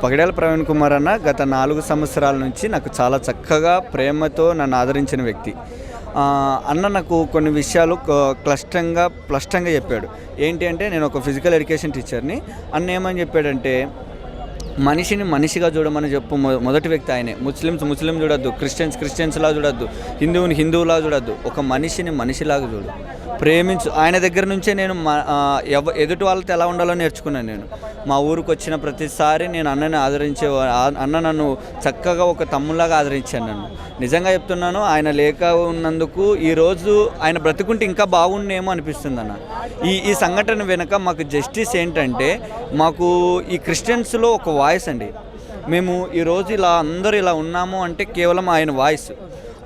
పగడాల ప్రవీణ్ కుమార్ అన్న గత 4 సంవత్సరాల నుంచి నాకు చాలా చక్కగా ప్రేమతో నన్ను ఆదరించిన వ్యక్తి. అన్న నాకు కొన్ని విషయాలు స్పష్టంగా చెప్పాడు. ఏంటి అంటే, నేను ఒక ఫిజికల్ ఎడ్యుకేషన్ టీచర్ని. అన్న ఏమని చెప్పాడంటే, మనిషిని మనిషిగా చూడమని మొదటి వ్యక్తి ఆయనే. ముస్లిం చూడొద్దు, క్రిస్టియన్స్లా చూడొద్దు, హిందువులా చూడొద్దు, ఒక మనిషిని మనిషిలాగా చూడు, ప్రేమించు. ఆయన దగ్గర నుంచే నేను ఎదుటి వాళ్ళతో ఎలా ఉండాలో నేర్చుకున్నాను. నేను మా ఊరికి వచ్చిన ప్రతిసారి నేను అన్నని అన్న నన్ను చక్కగా ఒక తమ్ముళ్ళగా ఆదరించాను. నన్ను నిజంగా చెప్తున్నాను, ఆయన లేక ఉన్నందుకు ఈరోజు ఆయన బ్రతుకుంటే ఇంకా బాగుండేమో అనిపిస్తుంది అన్న. ఈ సంఘటన వెనుక మాకు జస్టిస్ ఏంటంటే, మాకు ఈ క్రిస్టియన్స్లో ఒక వాయిస్ అండి. మేము ఈరోజు అందరూ ఇలా ఉన్నాము అంటే కేవలం ఆయన వాయిస్.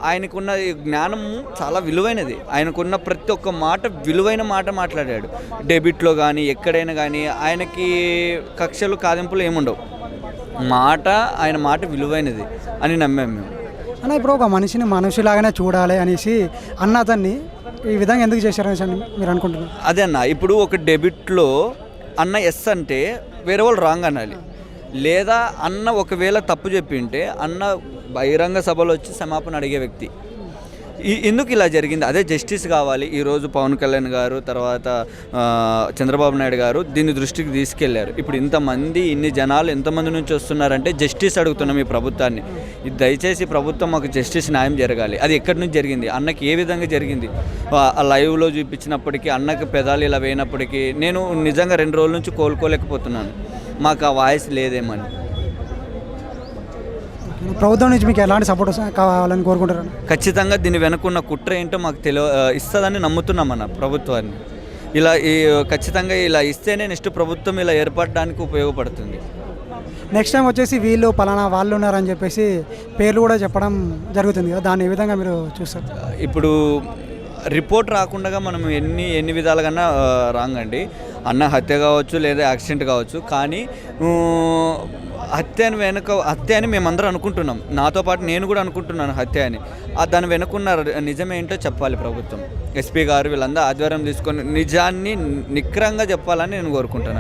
ఆయనకున్న జ్ఞానం చాలా విలువైనది. ఆయనకున్న ప్రతి ఒక్క మాట విలువైన మాట మాట్లాడాడు. డెబిట్లో కానీ ఎక్కడైనా కానీ ఆయనకి కక్షలు కాదింపులు ఏముండవు. ఆయన మాట విలువైనది అని నమ్మాము మేము. అన్న, ఇప్పుడు ఒక మనిషిని మనిషిలాగానే చూడాలి అనేసి అన్న అతన్ని ఈ విధంగా ఎందుకు చేశారని మీరు అనుకుంటున్నారు? అదే అన్న, ఇప్పుడు ఒక డెబిట్లో అన్న ఎస్ అంటే వేరే వాళ్ళు రాంగ్ అనాలి. లేదా అన్న ఒకవేళ తప్పు చెప్పింటే అన్న బహిరంగ సభలో వచ్చి క్షమాపణ అడిగే వ్యక్తి. ఎందుకు ఇలా జరిగింది? అదే జస్టిస్ కావాలి. ఈరోజు పవన్ కళ్యాణ్ గారు, తర్వాత చంద్రబాబు నాయుడు గారు దీన్ని దృష్టికి తీసుకెళ్లారు. ఇప్పుడు ఇన్ని జనాలు ఎంతమంది నుంచి వస్తున్నారంటే జస్టిస్ అడుగుతున్నాం ఈ ప్రభుత్వాన్ని. ఇది దయచేసి ప్రభుత్వం మాకు జస్టిస్ న్యాయం జరగాలి. అది ఎక్కడి నుంచి జరిగింది, అన్నకి ఏ విధంగా జరిగింది, ఆ లైవ్లో చూపించినప్పటికీ, అన్నకి పెదాలు ఇలా వేయినప్పటికీ నేను నిజంగా 2 రోజుల నుంచి కోలుకోలేకపోతున్నాను. మాకు ఆ వాయిస్ లేదేమని. ప్రభుత్వం నుంచి మీకు ఎలాంటి సపోర్ట్ కావాలని కోరుకుంటారు? ఖచ్చితంగా దీని వెనుకున్న కుట్ర ఏంటో మాకు ఇస్తుందని నమ్ముతున్నామన్న ప్రభుత్వాన్ని. ఖచ్చితంగా ఇలా ఇస్తేనే నెక్స్ట్ ప్రభుత్వం ఇలా ఏర్పడడానికి ఉపయోగపడుతుంది. నెక్స్ట్ టైం వచ్చేసి వీళ్ళు పలానా వాళ్ళు ఉన్నారని చెప్పేసి పేర్లు కూడా చెప్పడం జరుగుతుంది కదా, దాన్ని ఏ విధంగా మీరు చూస్తారు? ఇప్పుడు రిపోర్ట్ రాకుండా మనం ఎన్ని విధాలుగా రాంగ్ అండి. అన్న హత్య కావచ్చు, లేదా యాక్సిడెంట్ కావచ్చు, కానీ హత్య అని మేమందరం అనుకుంటున్నాం. నాతో పాటు నేను కూడా అనుకుంటున్నాను హత్య అని. దాని వెనుకున్న నిజమేంటో చెప్పాలి ప్రభుత్వం. ఎస్పీ గారు వీళ్ళందరూ ఆధ్వర్యం తీసుకొని నిజాన్ని నిక్రంగా చెప్పాలని నేను కోరుకుంటున్నాను.